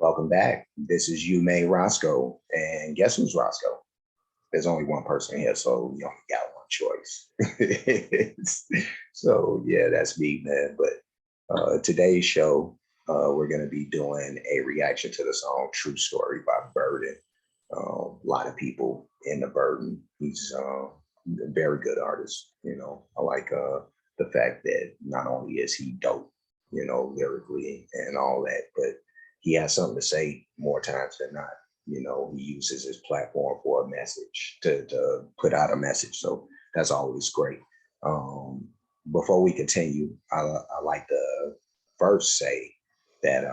Welcome back. This is you, May Roscoe. And guess who's Roscoe? There's only one person here, so you only got one choice. So, yeah, that's me, man. But today's show, we're going to be doing a reaction to the song True Story by Burden. A lot of people in the Burden. He's a very good artist. I like the fact that not only is he dope, lyrically and all that, but he has something to say more times than not. He uses his platform for a message to put out a message. So that's always great. Before we continue, I like to first say that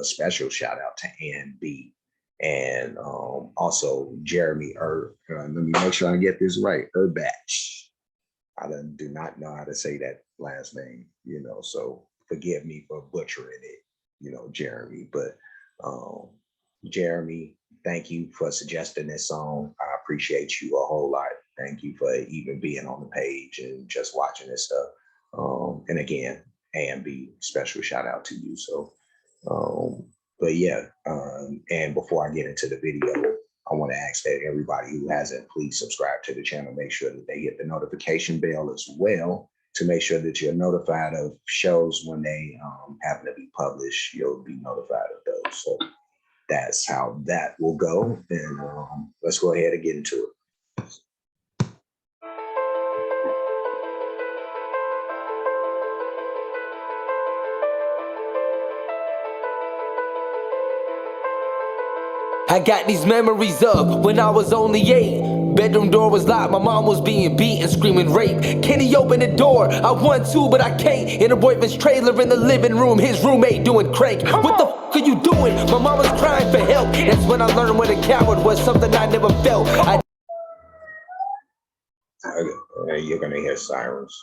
special shout out to Ann B. And also Jeremy let me make sure I get this right. Erbach. I do not know how to say that last name, so forgive me for butchering it, Jeremy. But Jeremy, thank you for suggesting this song. I appreciate you a whole lot. Thank you for even being on the page and just watching this stuff. And again, A and B, special shout out to you. So, but yeah, and before I get into the video, I want to ask that everybody who hasn't, please subscribe to the channel. Make sure that they hit the notification bell as well to make sure that you're notified of shows when they happen to be published. You'll be notified of those. So that's how that will go. And let's go ahead and get into it. I got these memories of when I was only 8. Bedroom door was locked, my mom was being beat and screaming rape. Can he open the door? I want to, but I can't. In her boyfriend's trailer in the living room, his roommate doing crank. What the f are you doing? My mom was crying for help. That's when I learned what a coward was, something I never felt. You're gonna hear sirens.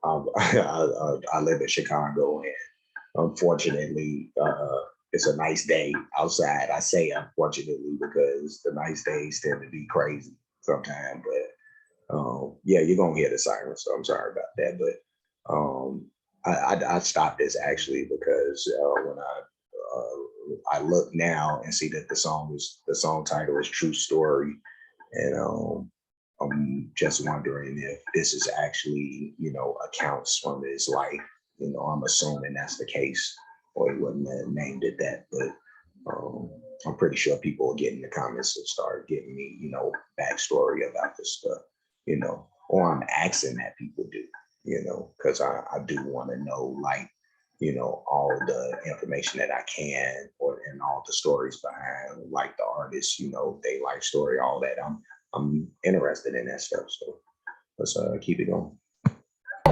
I live in Chicago, and unfortunately, it's a nice day outside. I say unfortunately because the nice days tend to be crazy sometimes. But yeah, you're gonna hear the sirens, so I'm sorry about that. But I stopped this actually because when I look now and see that the song title is True Story, and I'm just wondering if this is actually, accounts from his life. I'm assuming that's the case, or he wouldn't have named it that. But I'm pretty sure people will get in the comments and start giving me, backstory about this stuff, or I'm asking that people do, because I do want to know, like, all the information that I can, and all the stories behind, like the artist, their life story, all that. I'm interested in that stuff. So let's keep it going.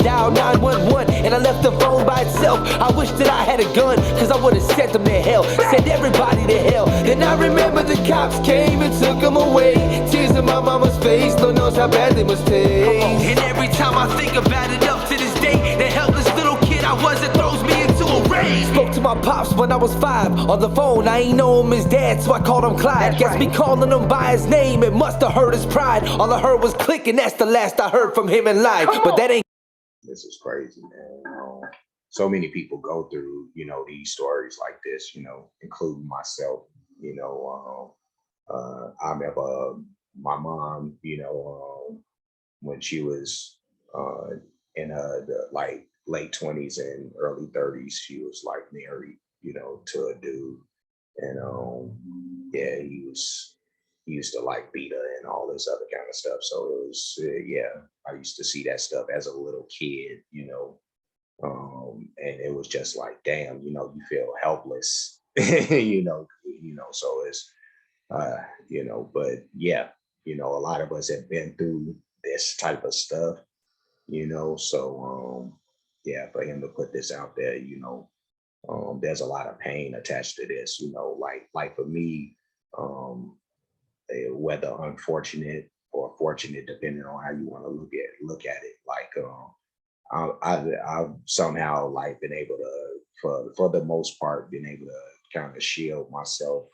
Dial 911 and I left the phone by itself. I wish that I had a gun, cause I would've sent them to hell. Sent everybody to hell. Then I remember the cops came and took them away. Tears in my mama's face, Lord knows how bad they must taste. And every time I think about it up to this day, the helpless little kid I was, it throws me into a rage. Spoke to my pops when I was 5. On the phone, I ain't know him as dad, so I called him Clyde. Guess me calling him by his name, it must have hurt his pride. All I heard was click, and that's the last I heard from him in life. But that ain't. This is crazy, man. So many people go through, these stories like this, including myself. I remember my mom, when she was in like late 20s and early 30s, she was like married, to a dude, and yeah, he used to like beat her and all this other kind of stuff. So it was, yeah, I used to see that stuff as a little kid, and it was just like, damn, you feel helpless, so it's, but yeah, a lot of us have been through this type of stuff, so, yeah, for him to put this out there, there's a lot of pain attached to this, like for me, whether unfortunate or fortunate, depending on how you want to look at it. Like I've somehow like been able to, for the most part, been able to kind of shield myself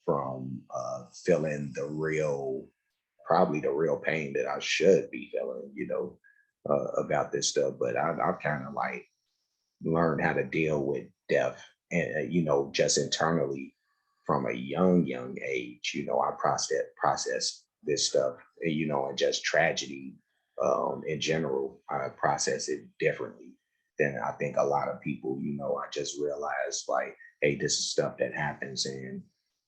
from feeling probably the real pain that I should be feeling, about this stuff. But I've kind of like learned how to deal with death and just internally from a young age, I process this stuff, and just tragedy in general. I process it differently than I think a lot of people. I just realized like, hey, this is stuff that happens, and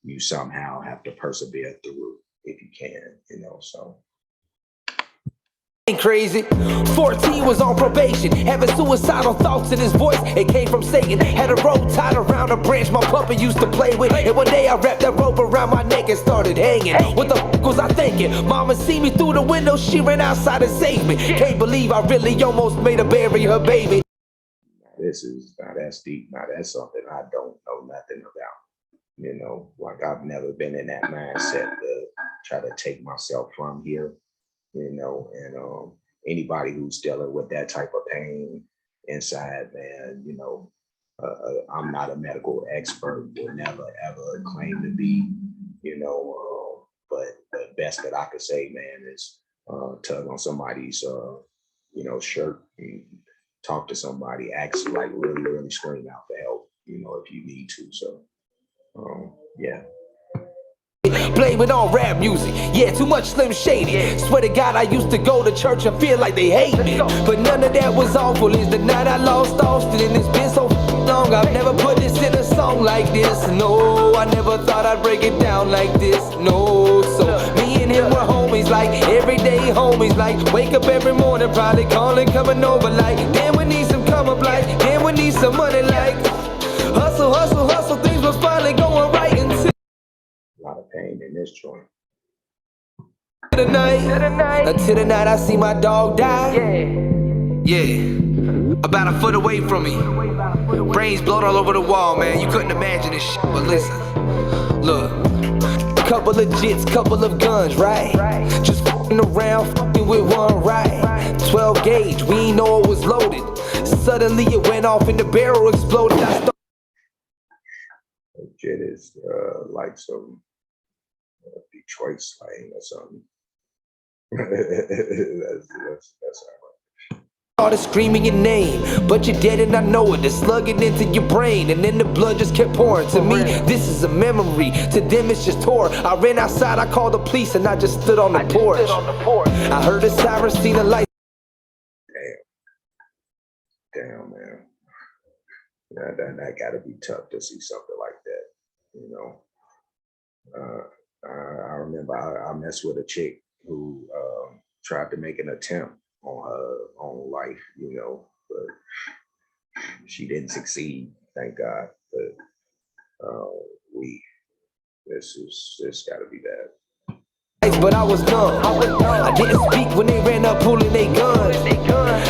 you somehow have to persevere through it if you can. So. Ain't crazy. 14 was on probation, having suicidal thoughts in his voice. It came from Satan. Had a rope tied around a branch my puppy used to play with. And one day I wrapped that rope around my neck and started hanging. What the f was I thinking? Mama see me through the window, she ran outside and saved me. Can't believe I really almost made her bury her baby. Now that's deep. Now that's something I don't know nothing about. Like I've never been in that mindset to try to take myself from here. And anybody who's dealing with that type of pain inside, man, I'm not a medical expert, will never ever claim to be, but the best that I could say, man, is tug on somebody's, shirt, and talk to somebody, ask, like really, really scream out for help, if you need to. So, yeah. Blame it on rap music, yeah, too much Slim Shady. Swear to God, I used to go to church and feel like they hate me. But none of that was awful. Is the night I lost Austin, and it's been so long. I've never put this in a song like this. No, I never thought I'd break it down like this. No, so me and him were homies, like everyday homies. Like wake up every morning, probably calling, coming over. Like damn, we need some come up. Like damn, we need some money. Like hustle, hustle, hustle. Things was finally going right until a lot of pain in this joint. Until the night I see my dog die. Yeah, about a foot away from me. Brains blowed all over the wall, man. You couldn't imagine this shit. But listen, look, couple of jits, couple of guns, right? Just f***ing around, f***ing with one, right? 12 gauge, we ain't know it was loaded. Suddenly it went off and the barrel exploded. Jit is like some Detroit slang or something. that's all right. Started screaming your name, but you're dead and I know it. It's slugging into your brain, and then the blood just kept pouring. To me, this is a memory. To them, it's just horror. I ran outside, I called the police, and I just stood on the porch. I heard a siren, seen a light. Damn, man. That gotta be tough to see something like that. I remember I messed with a chick who tried to make an attempt on her own life, but she didn't succeed, thank God. But this gotta be bad. But I was numb. I didn't speak when they ran up pulling their guns.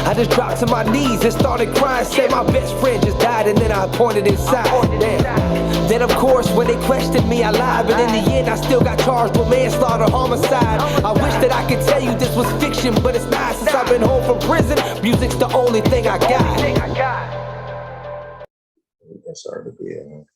I just dropped to my knees and started crying. Said my best friend just died, and then I pointed inside. Damn. Then of course when they questioned me I lied, but in the end I still got charged with manslaughter, homicide. I wish that I could tell you this was fiction, but it's not. Since I've been home from prison, music's the only thing I got. That's hard to be in.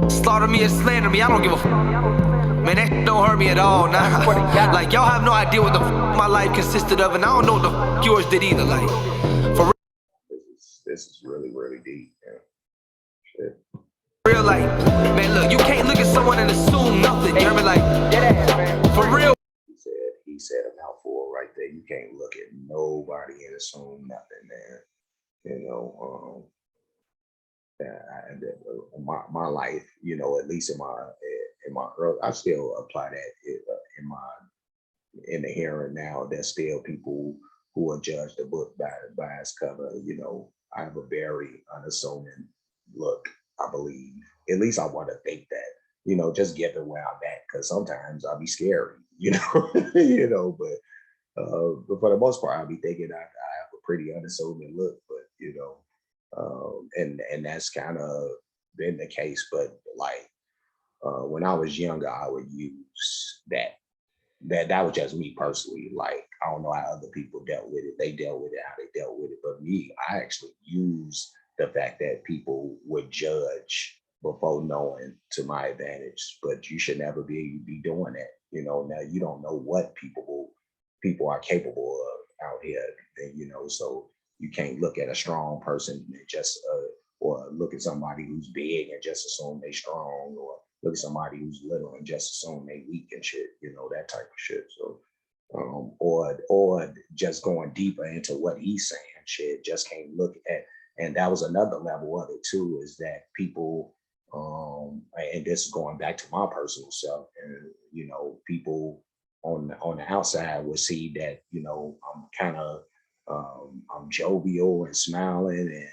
Slaughter me and slander me, I don't give a f. Man, that shit don't hurt me at all, nah. Like, y'all have no idea what the f my life consisted of, and I don't know what the f yours did either, like, for real. This is really, really deep, man. Shit. Real, like, man, look, you can't look at someone and assume nothing, you hear me, like, for real. He said a mouthful right there. You can't look at nobody and assume nothing, man. My life, at least in my early, I still apply that in the here and now. There's still people who will judge the book by its cover. I have a very unassuming look, I believe. At least I want to think that, just given where I'm at, because sometimes I'll be scary, but for the most part, I'll be thinking I have a pretty unassuming look, but and that's kind of been the case. But like when I was younger, I would use that was just me personally. Like, I don't know how other people dealt with it. They dealt with it how they dealt with it. But me, I actually use the fact that people would judge before knowing to my advantage. But you should never be doing that. Now you don't know what people are capable of out here. And, so you can't look at a strong person and just or look at somebody who's big and just assume they strong, or look at somebody who's little and just assume they weak and shit, you know, that type of shit. So or just going deeper into what he's saying, shit, just can't look at. And that was another level of it too, is that people, and this is going back to my personal self, and you know, people on the outside will see that, you know, I'm kind of I'm jovial and smiling, and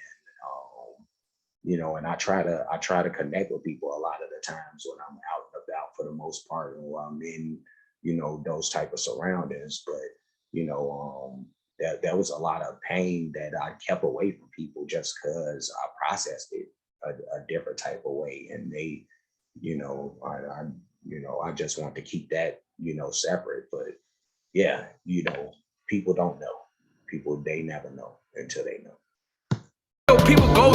you know, and I try to connect with people a lot of the times when I'm out and about, for the most part, or I'm in, you know, those type of surroundings. But you know, there was a lot of pain that I kept away from people just because I processed it a different type of way, and they, you know, I just want to keep that, you know, separate. But yeah, you know, people don't know. People, they never know until they know. People go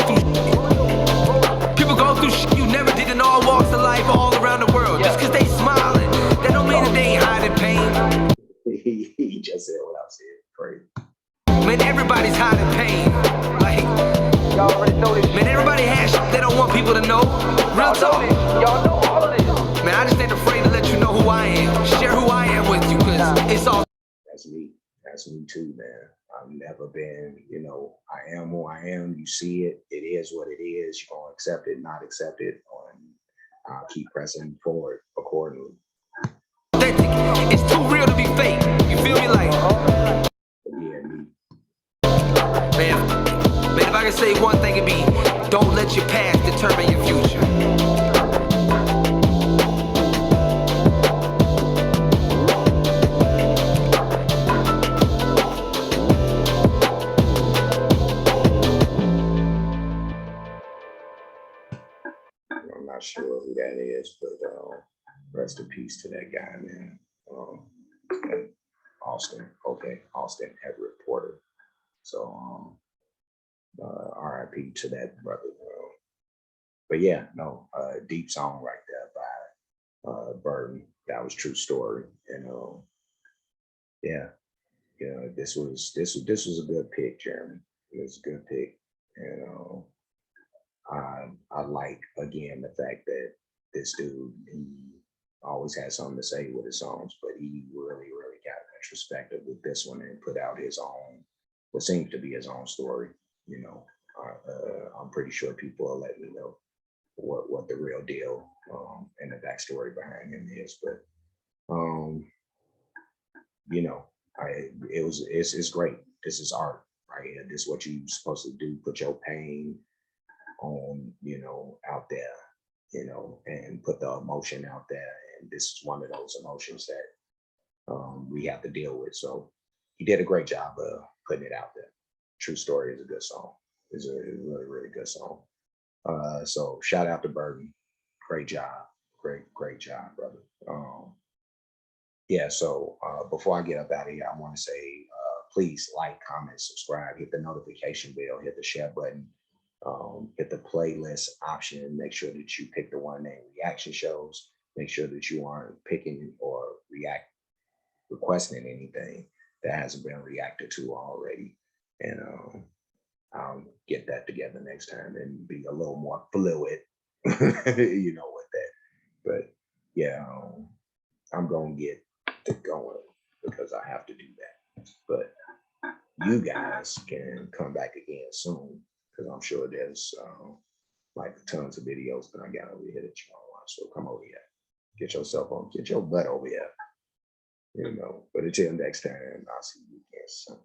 through shit you never did in all walks of life, all around the world. Just because they smiling, that don't mean that they ain't hiding pain. He just said what I said. Crazy. Man, everybody's hiding pain. Like, y'all already know this. Man, everybody has shit they don't want people to know. Real talk. Y'all know all of this. Man, I just ain't afraid to let you know who I am. Share who I am with you, because it's all. That's me. That's me too, man. I've never been, you know, I am who I am. You see it. It is what it is. You're going to accept it, not accept it. And I'll keep pressing forward accordingly. Authentic. It's too real to be fake. You feel me? Like, yeah, me. Man, if I could say one thing, it'd be, don't let your past determine your future. I'm not sure who that is, but rest in peace to that guy, man. Austin, okay, Austin Everett Porter. So RIP to that brother. But yeah, no, deep song right there by Burton. That was true story, and yeah, you know, this was a good pick, Jeremy. It was a good pick, and I like, again, the fact that this dude, he always had something to say with his songs, but he really got introspective with this one and put out his own, what seems to be his own story. You know, I'm pretty sure people will let me know what the real deal and the backstory behind him is. But you know, it's great. This is art, right? And this is what you're supposed to do. Put your pain on, you know, out there, you know, and put the emotion out there. And this is one of those emotions that we have to deal with. So he did a great job of putting it out there. True Story is a good song. It's a really good song. So shout out to Burton. Great job. Great job, brother. Yeah, so before I get up out of here, I want to say, please like, comment, subscribe, hit the notification bell, hit the share button, hit the playlist option. Make sure that you pick the one named reaction shows. Make sure that you aren't picking or requesting anything that hasn't been reacted to already. And I'll get that together next time and be a little more fluid, you know, with that. But yeah, I'm gonna get to going because I have to do that. But you guys can come back again soon, because I'm sure there's like tons of videos that I got over here that you want to watch. So come over here, get yourself on, get your butt over here, you know. But until next time, I'll see you again soon.